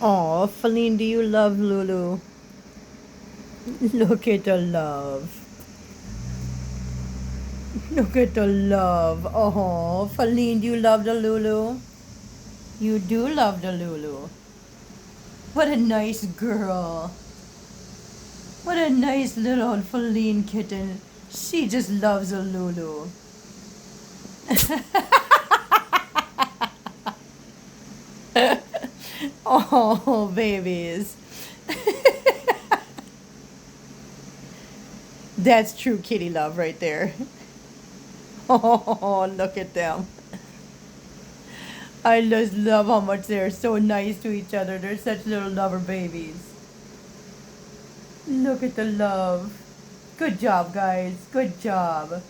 Oh, Feline, do you love Lulu? Look at the love. Look at the love. Oh, Feline, do you love the Lulu? You do love the Lulu. What a nice girl. What a nice little Feline kitten. She just loves a Lulu. Oh, babies. That's true kitty love right there. Oh, look at them. I just love how much they're so nice to each other. They're such little lover babies. Look at the love. Good job, guys. Good job.